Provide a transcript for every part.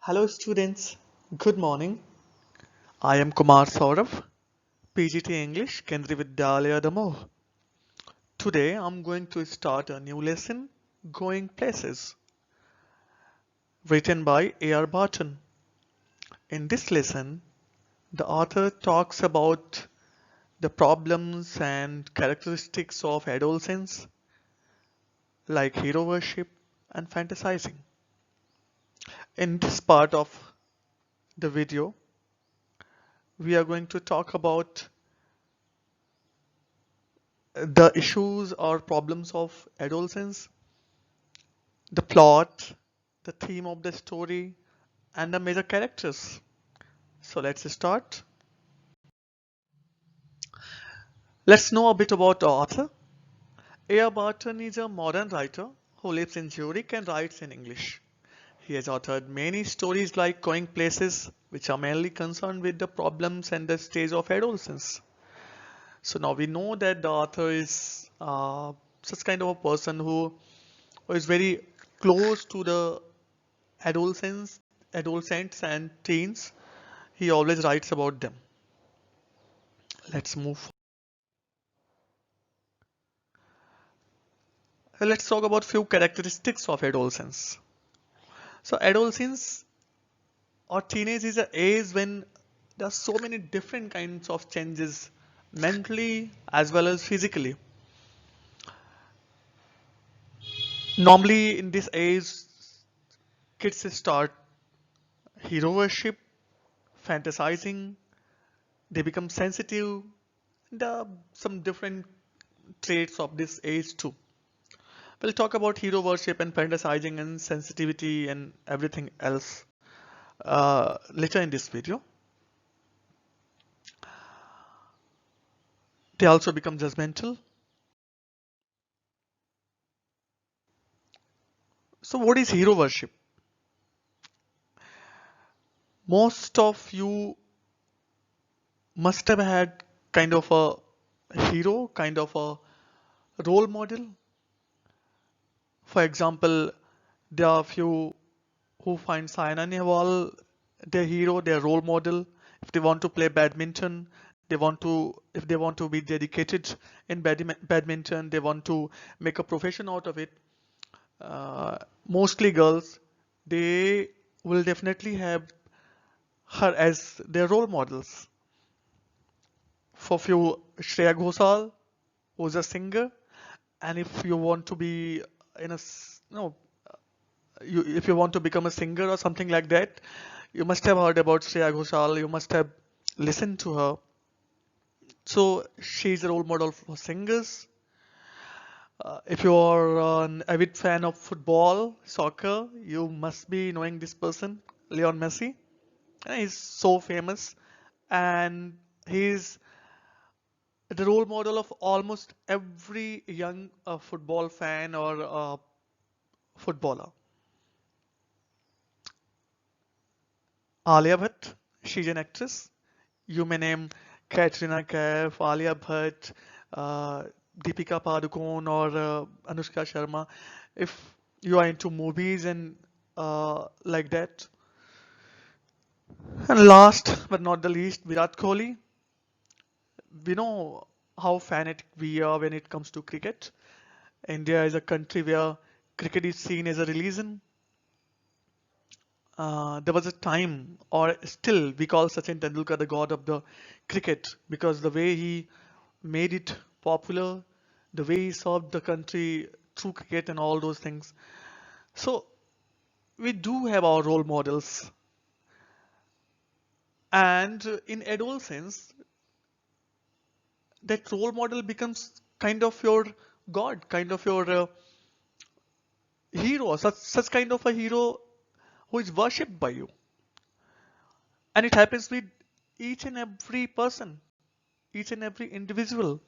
Hello students, good morning. I am Kumar Saurav, PGT English, Kendriya Vidyalaya Damoh. Today I'm going to start a new lesson, Going Places, written by A.R. Barton. In this lesson, the author talks about the problems and characteristics of adolescence, like hero worship and fantasizing. In this part of the video, we are going to talk about the issues or problems of adolescence, the plot, the theme of the story, and the major characters. So let's start. Let's know a bit about the author. A.R. Barton is a modern writer who lives in Zurich and writes in English. He has authored many stories like Going Places, which are mainly concerned with the problems and the stage of adolescence. So now we know that the author is such kind of a person who is very close to the adolescents, adolescents and teens. He always writes about them. Let's move. Let's talk about few characteristics of adolescence. So adolescence or teenage is an age when there are so many different kinds of changes mentally as well as physically. Normally in this age, kids start hero worship, fantasizing, they become sensitive. There are some different traits of this age too. We'll talk about hero worship and fantasizing and sensitivity and everything else later in this video. They also become judgmental. So what is hero worship? Most of you must have had kind of a hero, kind of a role model. For example, there are few who find Saina Nehwal their hero, their role model. If they want to play badminton, if they want to be dedicated in badminton, they want to make a profession out of it. Mostly girls, they will definitely have her as their role models. For few, Shreya Ghoshal, who's a singer, and if you want to be in a no, if you want to become a singer or something like that, you must have heard about Shreya Ghoshal. You must have listened to her. So she's a role model for singers. If you are an avid fan of football, soccer, you must be knowing this person, Leon Messi. He's so famous, and he's the role model of almost every young football fan or footballer. Alia Bhatt, she's an actress. You may name Katrina Kaif, Alia Bhatt, uh, Deepika Padukone, or Anushka Sharma. If you are into movies and like that. And last but not the least, Virat Kohli. We know how fanatic we are when it comes to cricket. India is a country where cricket is seen as a religion. There was a time, or still, we call Sachin Tendulkar the god of the cricket because the way he made it popular, the way he served the country through cricket and all those things. So we do have our role models, and in adolescence, that role model becomes kind of your god, kind of your hero, such kind of a hero who is worshipped by you, and it happens with each and every person, each and every individual.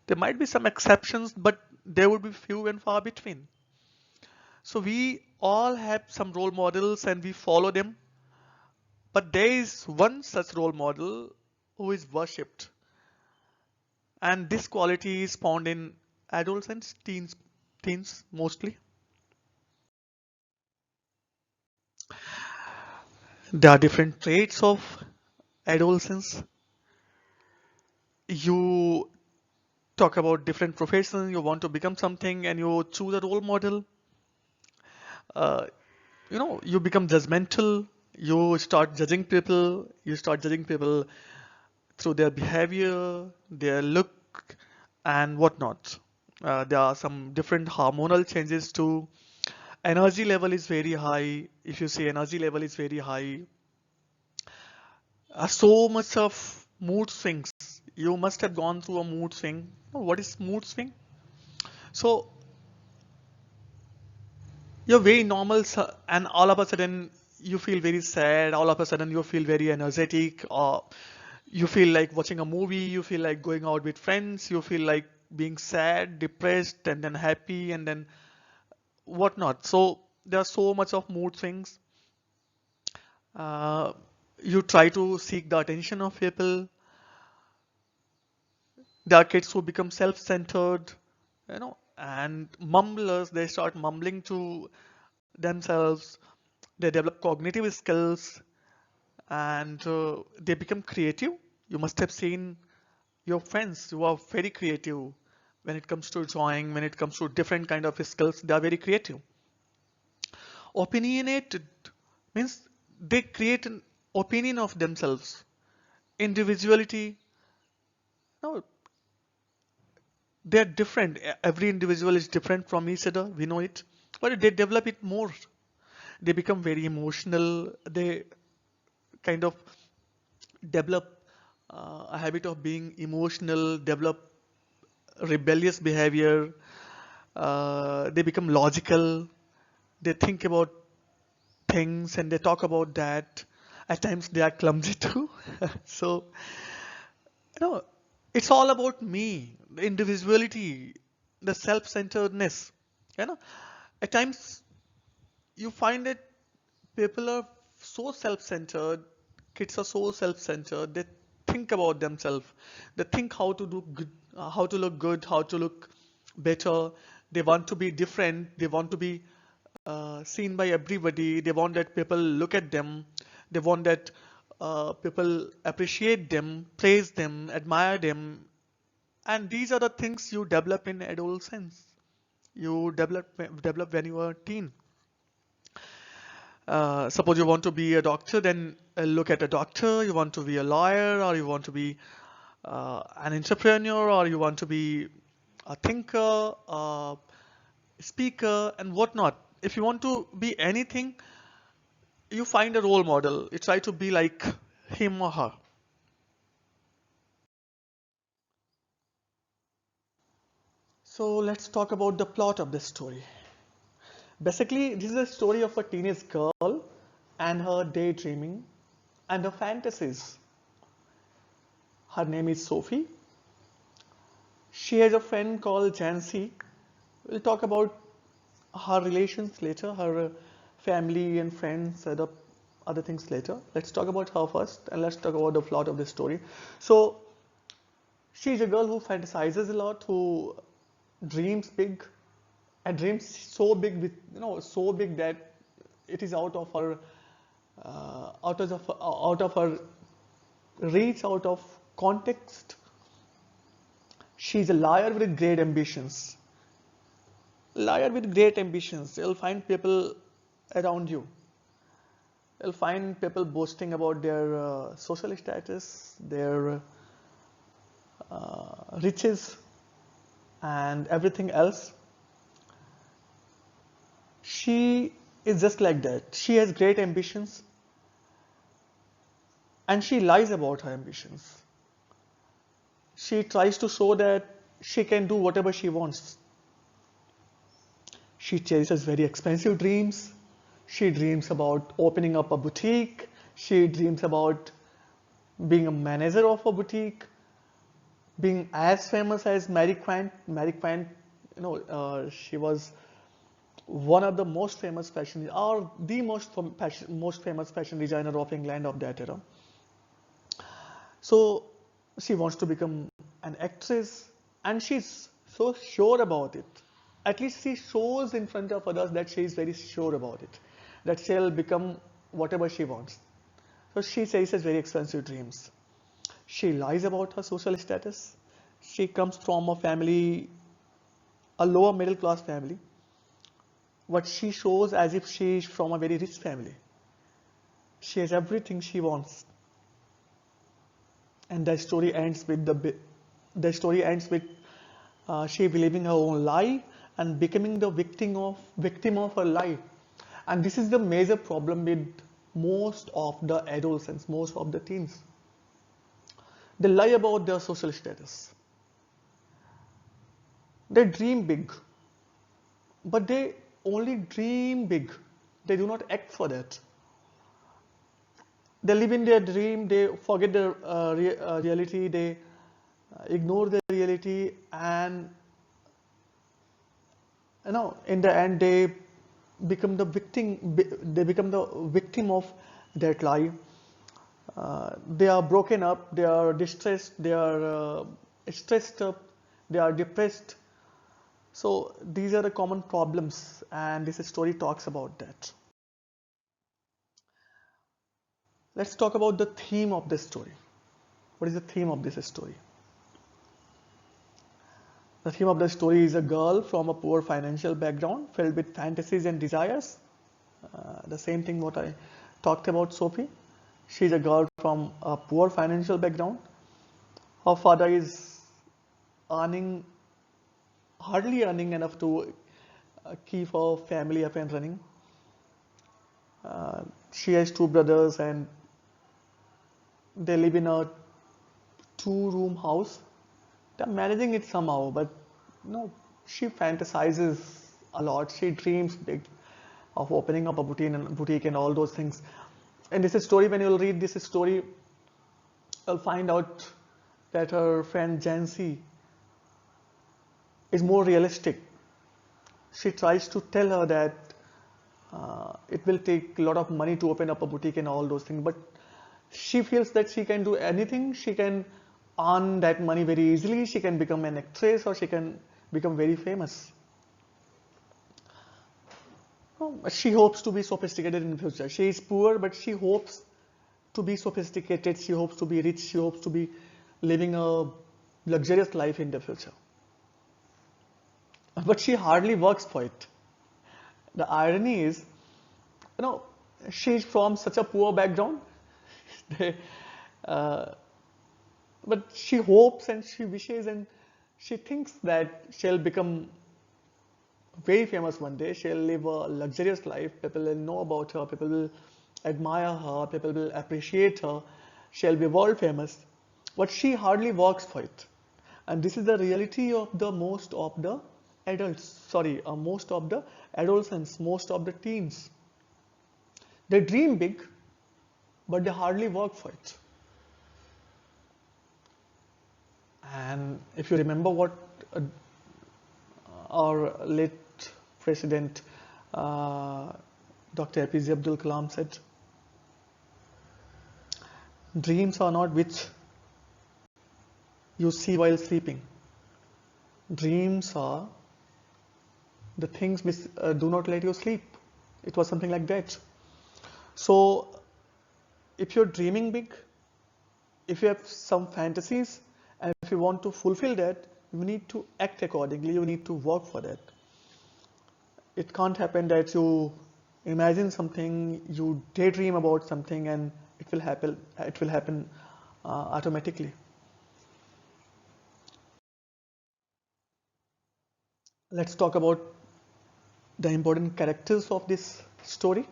There might be some exceptions, but there would be few and far between. So we all have some role models and we follow them. But there is one such role model who is worshipped. And this quality is found in adults and teens mostly. There are different traits of adolescence. You talk about different professions, you want to become something and you choose a role model. Uh, you become judgmental, you start judging people, through their behavior, their look, and whatnot. There are some different hormonal changes too. Energy level is very high. If you say energy level is very high, so much of mood swings. You must have gone through a mood swing. What is mood swing? So you're very normal, and all of a sudden you feel very sad. All of a sudden you feel very energetic, or you feel like watching a movie. You feel like going out with friends. You feel like being sad, depressed, and then happy, and then whatnot. So there are so much of mood swings. Uh, you try to seek the attention of people. There are kids who become self-centered, and mumblers. They start mumbling to themselves. They develop cognitive skills, and they become creative. You must have seen your friends who are very creative when it comes to drawing, when it comes to different kind of skills. They are very creative. Opinionated means they create an opinion of themselves. Individuality, no, they're different. Every individual is different from each other. We know it, but they develop it more. They become very emotional. They kind of develop a habit of being emotional, develop rebellious behavior. They become logical. They think about things and they talk about that. At times they are clumsy too. So, you know, it's all about me, the individuality, the self-centeredness. You know, at times you find that people are so self-centered, kids are so self-centered, they think about themselves. They think how to do good, how to look good, how to look better. They want to be different. They want to be seen by everybody. They want that people look at them. They want that people appreciate them, praise them, admire them. And these are the things you develop in adolescence. You develop when you are a teen. Suppose you want to be a doctor, then look at a doctor. You want to be a lawyer, or you want to be an entrepreneur, or you want to be a thinker, a speaker, and whatnot. If you want to be anything, you find a role model. You try to be like him or her. So let's talk about the plot of this story. Basically, this is a story of a teenage girl and her daydreaming and her fantasies. Her name is Sophie. She has a friend called Jancy. We'll talk about her relations later, her family and friends, other things later. Let's talk about her first and let's talk about the plot of this story. So, she's a girl who fantasizes a lot, who dreams big, and dreams so big so big that it is out of her reach, out of context. She's a liar with great ambitions. Liar with great ambitions. You'll find people around you. You'll find people boasting about their social status, their riches, and everything else. She is just like that. She has great ambitions and she lies about her ambitions. She tries to show that she can do whatever she wants. She chases very expensive dreams. She dreams about opening up a boutique. She dreams about being a manager of a boutique, being as famous as Mary Quant. Mary Quant, she was one of the most famous fashion, or the most famous fashion designer of England of that era. So she wants to become an actress, and she's so sure about it. At least she shows in front of others that she is very sure about it, that she'll become whatever she wants. So she chases very expensive dreams. She lies about her social status. She comes from a family, a lower middle class family, but she shows as if she is from a very rich family. She has everything she wants, and the story ends with she believing her own lie and becoming the victim of her lie. And this is the major problem with most of the adolescents, most of the teens. They lie about their social status. They dream big, but they only dream big. They do not act for that. They live in their dream, they forget the reality, they ignore the reality, and in the end they become the victim of that lie. They are broken up, they are distressed, they are stressed up, they are depressed. So these are the common problems, and this story talks about that. Let's talk about the theme of this story. What is the theme of this story? The theme of the story is a girl from a poor financial background filled with fantasies and desires. The same thing what I talked about Sophie. She's a girl from a poor financial background. Her father is earning, hardly earning enough to keep her family up and running. She has two brothers and they live in a two-room house. They're managing it somehow, but she fantasizes a lot. She dreams big of opening up a boutique and all those things. And this is story, when you'll read this story, you'll find out that her friend Jancy is more realistic. She tries to tell her that it will take a lot of money to open up a boutique and all those things, but she feels that she can do anything. She can earn that money very easily. She can become an actress, or she can become very famous. She hopes to be sophisticated in the future. She is poor, but she hopes to be sophisticated. She hopes to be rich. She hopes to be living a luxurious life in the future. But she hardly works for it. The irony is, she's from such a poor background. uh, but she hopes and she wishes and she thinks that she'll become very famous one day. She'll live a luxurious life. People will know about her. People will admire her. People will appreciate her. She'll be world famous. But she hardly works for it. And this is the reality of the most of the most of the adolescents, most of the teens. They dream big, but they hardly work for it. And if you remember what our late President Dr. APJ Abdul Kalam said, dreams are not which you see while sleeping. Dreams are the things which do not let you sleep. It was something like that. So if you're dreaming big, if you have some fantasies, and if you want to fulfill that, you need to act accordingly. You need to work for that. It can't happen that you imagine something, you daydream about something, and it will happen. It will happen automatically. Let's talk about the important characters of this story.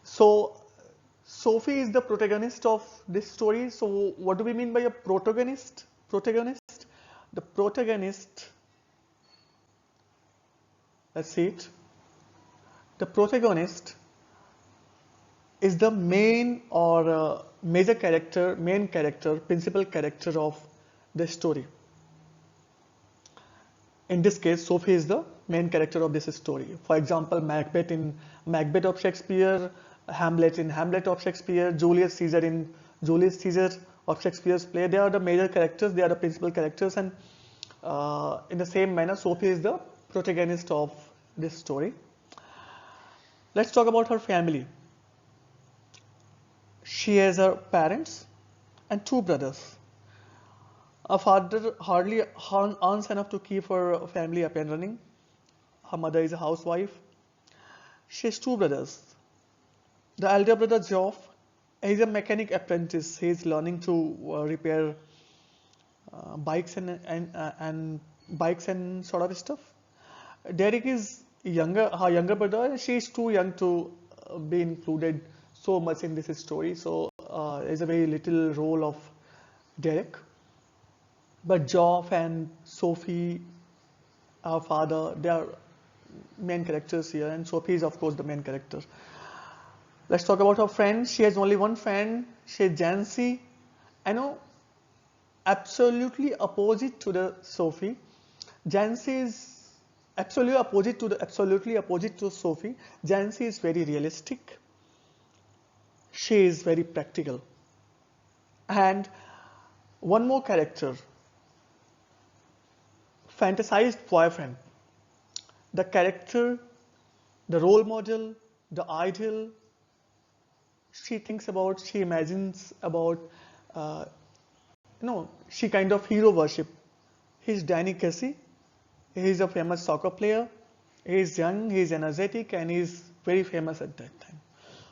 So Sophie is the protagonist of this story. So what do we mean by a protagonist? The protagonist, let's see it. The protagonist is the main or major character, principal character of the story. In this case, Sophie is the main character of this story. For example, Macbeth in Macbeth of Shakespeare, Hamlet in Hamlet of Shakespeare, Julius Caesar in Julius Caesar of Shakespeare's play. They are the major characters, they are the principal characters, and in the same manner, Sophie is the protagonist of this story. Let's talk about her family. She has her parents and two brothers. Her father hardly earns enough to keep her family up and running. Her mother is a housewife. She has two brothers. The elder brother Geoff, he's a mechanic apprentice. He's learning to repair bikes and bikes and sort of stuff. Derek is her younger brother. She's too young to be included so much in this story. So there's a very little role of Derek. But Geoff and Sophie, our father, they are main characters here, and Sophie is of course the main character. Let's talk about her friend. She has only one friend. She is Jancy. I know, absolutely opposite to the Sophie. Jancy is absolutely opposite to Sophie. Jancy is very realistic. She is very practical. And one more character, fantasized boyfriend. The character, the role model, the ideal, she thinks about, she imagines about, uh, she kind of hero worship. He's Danny Casey. He's a famous soccer player. He's young, he's energetic, and he's very famous at that time.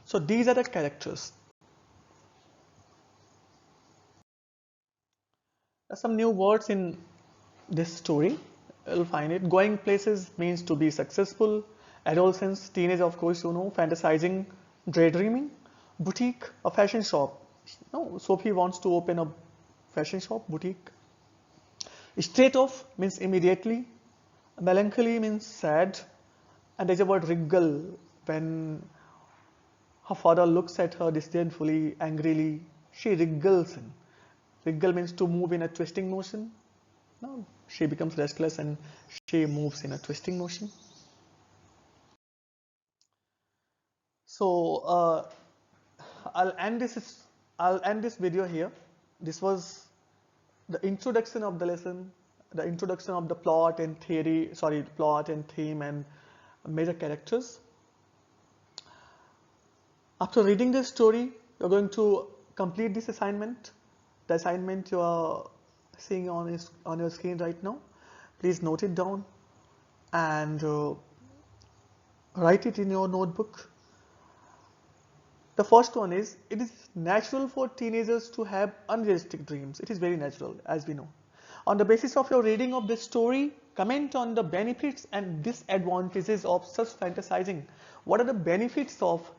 So these are the characters. Some new words in this story. You'll find it. Going places means to be successful. Adolescence, teenage, of course, fantasizing, daydreaming. Boutique, a fashion shop. No, Sophie wants to open a fashion shop, boutique. Straight off means immediately. Melancholy means sad. And there's a word wriggle when her father looks at her disdainfully, angrily. She wriggles in. Wriggle means to move in a twisting motion. No, she becomes restless and she moves in a twisting motion. So I'll end this. I'll end this video here. This was the introduction of the lesson, the introduction of the plot and theory. Sorry, plot and theme and major characters. After reading this story, you're going to complete this assignment. The assignment you are seeing on your screen right now. Please note it down and write it in your notebook. The first one is, it is natural for teenagers to have unrealistic dreams. It is very natural, as we know. On the basis of your reading of this story, comment on the benefits and disadvantages of such fantasizing. What are the benefits of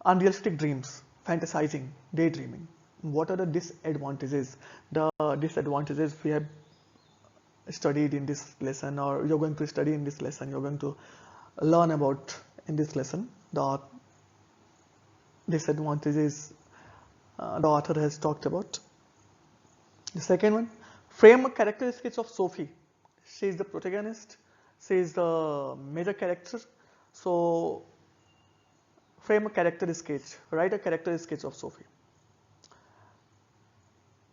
unrealistic dreams, fantasizing, daydreaming? What are the disadvantages? The disadvantages we have studied in this lesson, or you're going to study in this lesson, you're going to learn about in this lesson. The disadvantages the author has talked about. The second one, frame a character sketch of Sophie. She is the protagonist. She is the major character. So frame a character sketch. Write a character sketch of Sophie.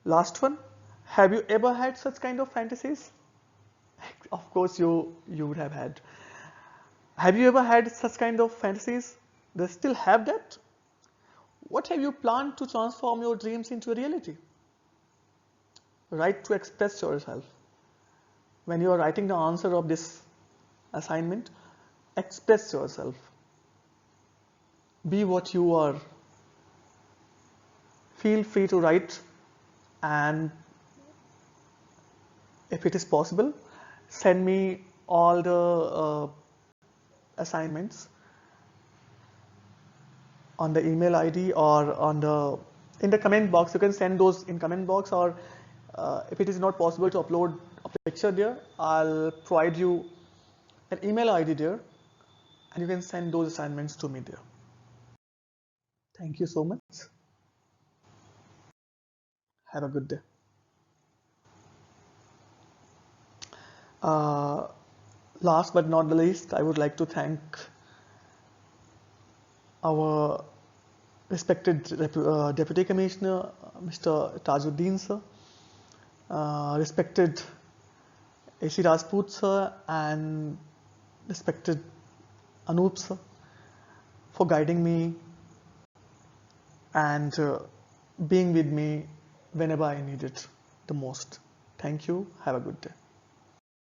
Last one, have you ever had such kind of fantasies? Of course you would have had. Have you ever had such kind of fantasies? Do you still have that? What have you planned to transform your dreams into a reality? Write to express yourself. When you are writing the answer of this assignment, express yourself. Be what you are. Feel free to write, and if it is possible, send me all the assignments on the email ID or in the comment box. You can send those in comment box, or if it is not possible to upload a picture there, I'll provide you an email ID there, and you can send those assignments to me there. Thank you so much. Have a good day. Last but not the least, I would like to thank our respected Deputy Commissioner, Mr. Tajuddin sir, respected A.C. Rajput sir, and respected Anup sir, for guiding me and being with me whenever I need it the most. Thank you. Have a good day.